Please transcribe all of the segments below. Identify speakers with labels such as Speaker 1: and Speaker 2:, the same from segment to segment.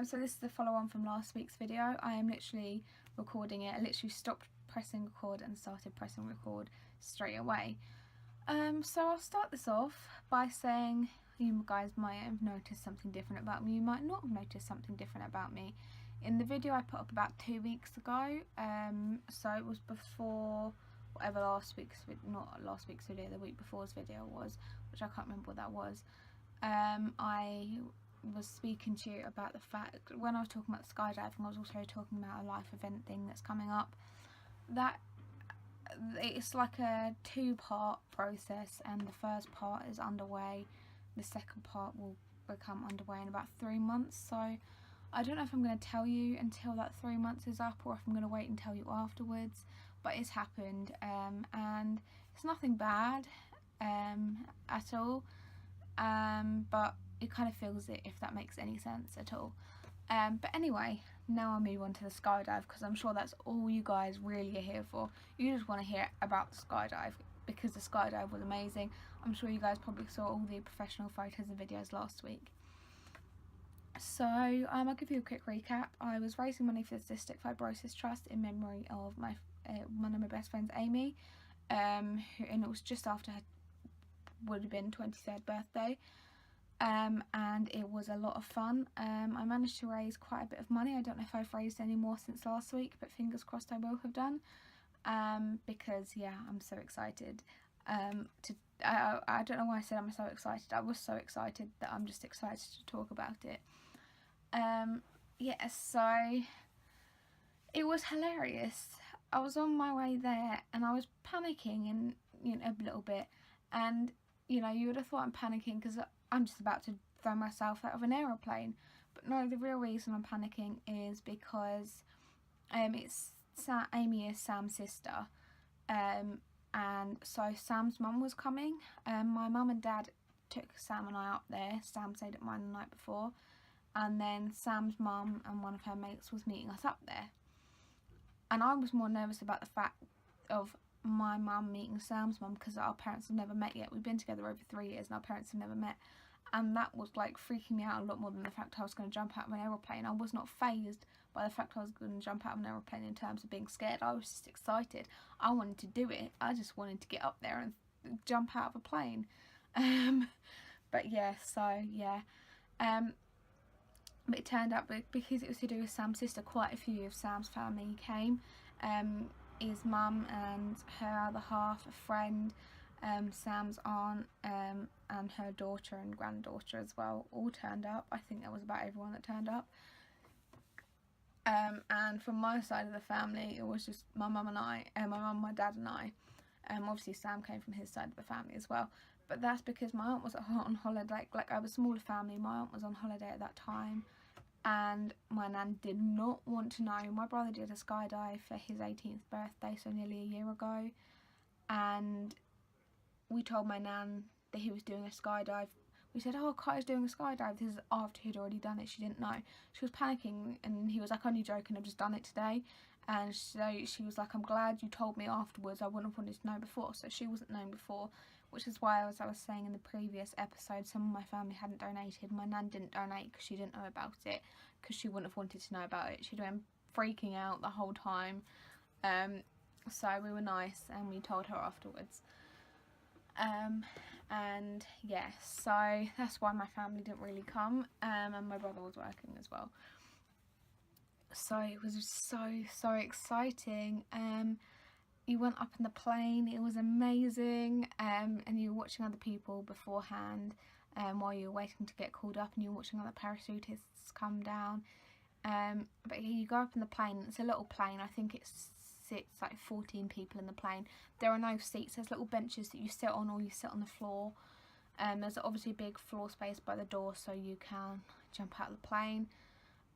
Speaker 1: So this is the follow on from last week's video. I am literally recording it. I literally stopped pressing record and started pressing record straight away. So I'll start this off by saying you guys might have noticed something different about me. You might not have noticed something different about me. In the video I put up about 2 weeks ago, so it was before whatever not last week's video, the week before's video was, which I can't remember what that was. I was speaking to you about the fact, when I was talking about skydiving, I was also talking about a life event thing that's coming up, that it's like a 2-part process, and the first part is underway. The second part will become underway in about 3 months, so I don't know if I'm going to tell you until that 3 months is up, or if I'm going to wait and tell you afterwards, but it's happened, and it's nothing bad at all, but it kind of feels it, if that makes any sense at all. But anyway, now I'll move on to the skydive, because I'm sure that's all you guys really are here for. You just want to hear about the skydive, because the skydive was amazing. I'm sure you guys probably saw all the professional photos and videos last week. So I'll give you a quick recap. I was raising money for the Cystic Fibrosis Trust in memory of one of my best friends, Amy, and it was just after her would have been 23rd birthday. And it was a lot of fun. I managed to raise quite a bit of money. I don't know if I've raised any more since last week, but fingers crossed I will have done, because yeah, I'm so excited. I don't know why I said I'm so excited. I was so excited that I'm just excited to talk about it. Yeah, so it was hilarious. I was on my way there and I was panicking, and a little bit, and you would have thought I'm panicking because I'm just about to throw myself out of an aeroplane, but no, the real reason I'm panicking is because Amy is Sam's sister, and so Sam's mum was coming. My mum and dad took Sam and I up there. Sam stayed at mine the night before, and then Sam's mum and one of her mates was meeting us up there, and I was more nervous about the fact of my mum meeting Sam's mum, because our parents have never met yet. We've been together over 3 years and our parents have never met, and that was like freaking me out a lot more than the fact I was going to jump out of an aeroplane. I was not fazed by the fact I was going to jump out of an aeroplane in terms of being scared. I was just excited. I wanted to do it. I just wanted to get up there and jump out of a plane. But yeah, so yeah, but it turned out, because it was to do with Sam's sister, quite a few of Sam's family came. His mum and her other half, a friend, Sam's aunt, and her daughter and granddaughter as well, all turned up. I think that was about everyone that turned up. And from my side of the family, it was just my mum and I, my mum, my dad and I. Obviously Sam came from his side of the family as well, but that's because my aunt was on holiday. Like, I have a smaller family, my aunt was on holiday at that time, and my nan did not want to know. My brother did a skydive for his 18th birthday, so nearly a year ago, and we told my nan that he was doing a skydive. We said, oh, Kai's doing a skydive. This is after he'd already done it. She didn't know. She was panicking, and he was like, only joking, I've just done it today. And so she was like, I'm glad you told me afterwards. I wouldn't have wanted to know before. So she wasn't known before, which is why, as I was saying in the previous episode, some of my family hadn't donated. My nan didn't donate because she didn't know about it, because she wouldn't have wanted to know about it. She'd been freaking out the whole time. So we were nice and we told her afterwards. And yeah, so that's why my family didn't really come, and my brother was working as well. So it was just so exciting. You went up in the plane, it was amazing, and you were watching other people beforehand, while you were waiting to get called up, and you were watching other parachutists come down. But you go up in the plane. It's a little plane. I think it sits like 14 people in the plane. There are no seats. There's little benches that you sit on, or you sit on the floor. There's obviously a big floor space by the door, so you can jump out of the plane.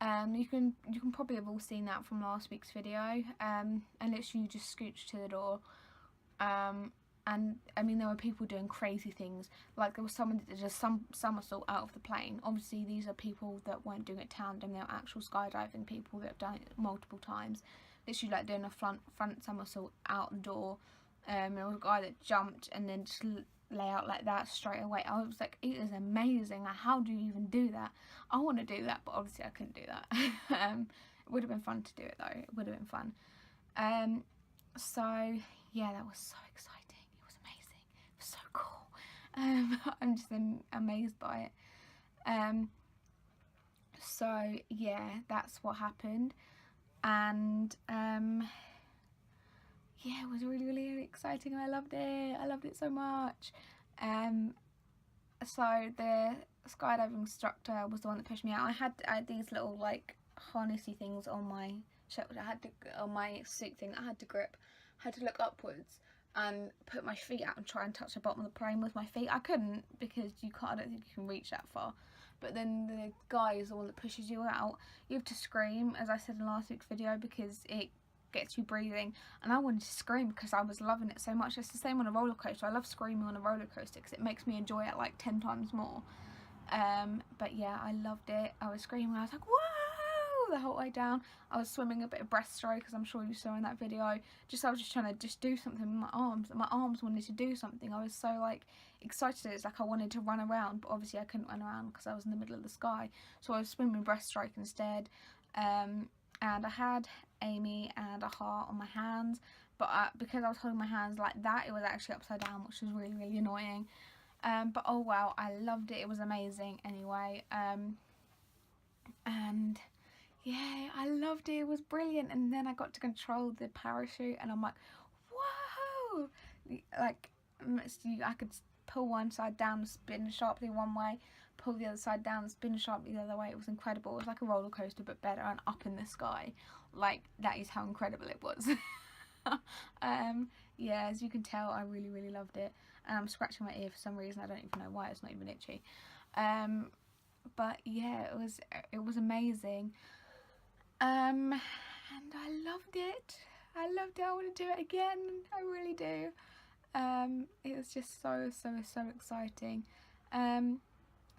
Speaker 1: You can probably have all seen that from last week's video. And literally you just scooch to the door. And I mean, there were people doing crazy things. Like, there was someone that did a somersault out of the plane. Obviously these are people that weren't doing it tandem. They were actual skydiving people that have done it multiple times. Literally like doing a front somersault out the door. There was a guy that jumped and then just lay out like that straight away. I was like, it is amazing. Like, how do you even do that? I want to do that, but obviously I couldn't do that. It would have been fun to do it though. It would have been fun. So yeah, that was so exciting. It was amazing. It was so cool. I'm just amazed by it. So yeah, that's what happened. And yeah, it was really, really exciting. I loved it so much. So the skydiving instructor was the one that pushed me out. I had these little like harnessy things on my shoulder. I had to, on my suit thing, I had to grip. I had to look upwards and put my feet out and try and touch the bottom of the plane with my feet. I couldn't, because you can't. I don't think you can reach that far. But then the guy is the one that pushes you out. You have to scream, as I said in last week's video, because it gets you breathing, and I wanted to scream because I was loving it so much. It's the same on a roller coaster. I love screaming on a roller coaster because it makes me enjoy it like 10 times more. But yeah, I loved it. I was screaming. I was like, whoa, the whole way down. I was swimming a bit of breaststroke, as I'm sure you saw in that video. I was just trying to do something with my arms. My arms wanted to do something. I was so like excited. It's like I wanted to run around, but obviously I couldn't run around because I was in the middle of the sky. So I was swimming breaststroke instead. And I had Amy and a heart on my hands, but because I was holding my hands like that, it was actually upside down, which was really, really annoying. But oh wow, I loved it. It was amazing anyway. And yeah, I loved it. It was brilliant. And then I got to control the parachute, and I'm like, whoa! Like, I could pull one side down, spin sharply one way, pull the other side down, spin sharply the other way. It was incredible. It was like a roller coaster, but better and up in the sky. Like, that is how incredible it was. Yeah, as you can tell, I really, really loved it. And I'm scratching my ear for some reason. I don't even know why. It's not even itchy. But yeah, it was amazing. And I loved it. I want to do it again. I really do. It was just so exciting.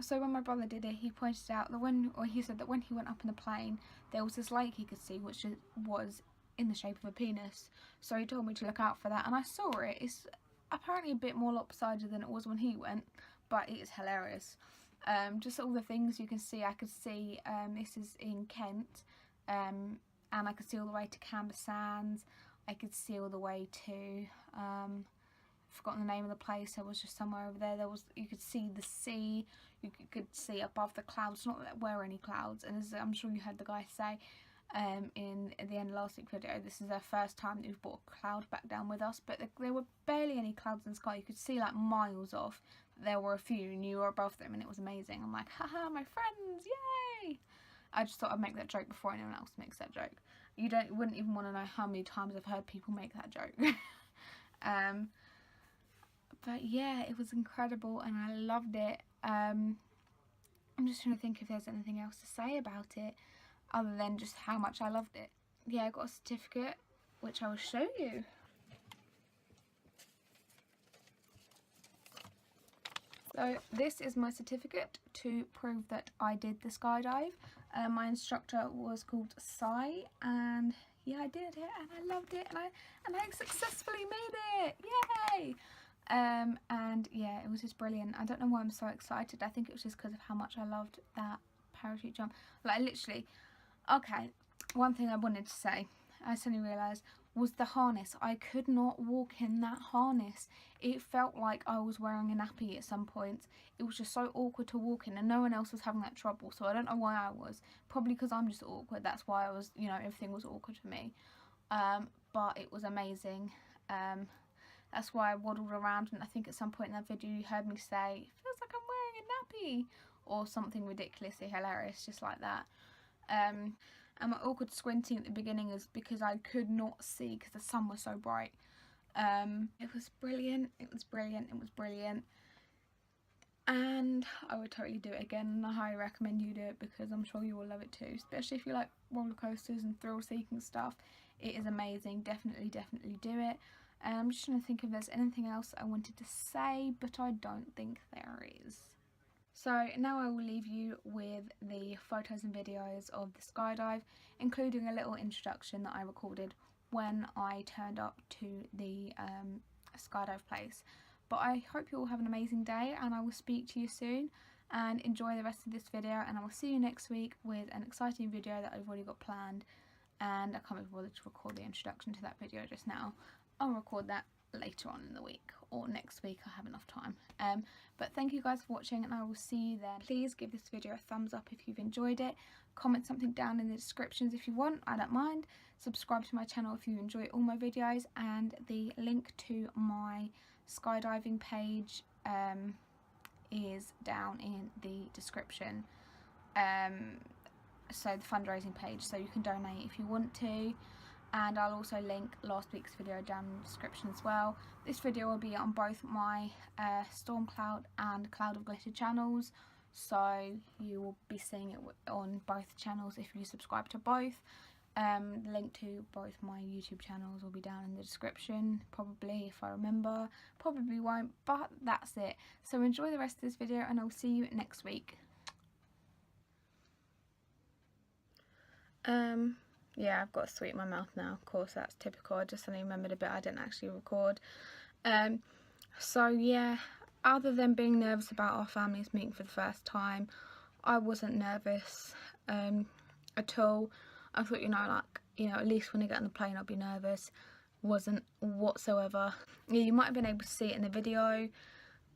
Speaker 1: So when my brother did it, he pointed out that he said that when he went up in the plane, there was this lake he could see, which was in the shape of a penis. So he told me to look out for that, and I saw it. It's apparently a bit more lopsided than it was when he went, but it is hilarious. Just all the things you can see. I could see, this is in Kent, and I could see all the way to Camber Sands. I could see all the way to, I've forgotten the name of the place. There was just somewhere over there. You could see the sea. You could see above the clouds. Not that there were any clouds, and as I'm sure you heard the guy say in the end of last week's video, this is their first time that we've brought a cloud back down with us, but there were barely any clouds in the sky. You could see like miles off. There were a few, and you were above them, and it was amazing. I'm like, haha, my friends, yay! I just thought I'd make that joke before anyone else makes that joke. You wouldn't even want to know how many times I've heard people make that joke. But yeah, it was incredible, and I loved it. I'm just trying to think if there's anything else to say about it other than just how much I loved it. Yeah, I got a certificate, which I will show you. So this is my certificate to prove that I did the skydive. My instructor was called Cy, and yeah, I did it, and I loved it, and I successfully made it. Yay! And yeah, it was just brilliant. I don't know why I'm so excited. I think it was just because of how much I loved that parachute jump. Like, literally, okay, one thing I wanted to say, I suddenly realised, was the harness. I could not walk in that harness. It felt like I was wearing a nappy at some points. It was just so awkward to walk in, and no one else was having that trouble, so I don't know why I was. Probably because I'm just awkward. That's why I was, everything was awkward for me. But it was amazing. That's why I waddled around, and I think at some point in that video you heard me say, it feels like I'm wearing a nappy, or something ridiculously hilarious, just like that. And my awkward squinting at the beginning is because I could not see because the sun was so bright. It was brilliant. It was brilliant. It was brilliant. And I would totally do it again, and I highly recommend you do it because I'm sure you will love it too, especially if you like roller coasters and thrill-seeking stuff. It is amazing. Definitely do it. I'm just trying to think if there's anything else I wanted to say, but I don't think there is. So now I will leave you with the photos and videos of the skydive, including a little introduction that I recorded when I turned up to the skydive place. But I hope you all have an amazing day, and I will speak to you soon, and enjoy the rest of this video, and I will see you next week with an exciting video that I've already got planned, and I can't be bothered to record the introduction to that video just now. I'll record that later on in the week, or next week. I have enough time. But thank you guys for watching, and I will see you then. Please give this video a thumbs up if you've enjoyed it. Comment something down in the descriptions if you want, I don't mind. Subscribe to my channel if you enjoy all my videos, and the link to my skydiving page is down in the description. So the fundraising page, so you can donate if you want to. And I'll also link last week's video down in the description as well. This video will be on both my Storm Cloud and Cloud of Glitter channels, so you will be seeing it on both channels if you subscribe to both. The link to both my YouTube channels will be down in the description, probably, if I remember. Probably won't, but that's it. So enjoy the rest of this video, and I'll see you next week. Yeah, I've got a sweet in my mouth now. Of course, that's typical. I just suddenly remembered a bit I didn't actually record. So yeah, other than being nervous about our families meeting for the first time, I wasn't nervous at all. I thought, at least when I get on the plane I'll be nervous. Wasn't whatsoever. Yeah, you might have been able to see it in the video,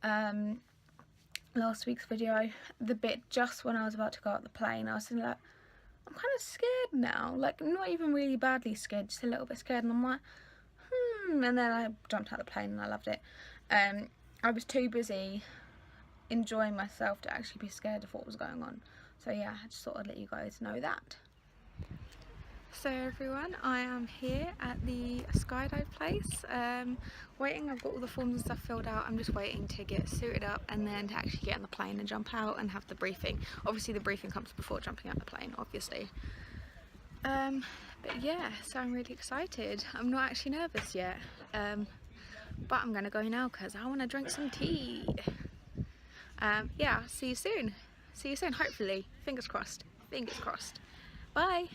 Speaker 1: last week's video, the bit just when I was about to go out the plane. I was like, I'm kind of scared now, like not even really badly scared, just a little bit scared, and I'm like, and then I jumped out of the plane and I loved it. I was too busy enjoying myself to actually be scared of what was going on. So yeah, I just thought I'd let you guys know that. So everyone, I am here at the skydive place, waiting. I've got all the forms and stuff filled out. I'm just waiting to get suited up and then to actually get on the plane and jump out and have the briefing. Obviously the briefing comes before jumping out the plane, obviously. But yeah, so I'm really excited. I'm not actually nervous yet, but I'm gonna go now because I want to drink some tea. Yeah, see you soon, hopefully. Fingers crossed. Bye.